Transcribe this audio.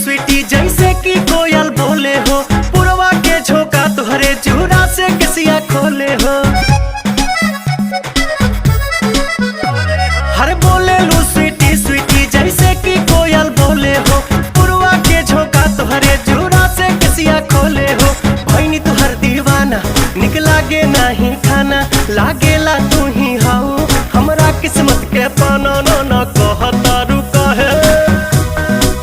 Sweetie जैसे कि कोयल बोले हो, पुरवा के झोंका तुहरे चूड़ा से कसिया खोले हो। हर बोले लू स्वीटी स्वीटी जैसे कि कोयल बोले हो, पुरवा के झोंका तुहरे चूड़ा से कसिया खोले हो। भैनी तुहर दीवाना निक लागे नाही खाना, लागेला तू ही हाउ हमरा किस्मत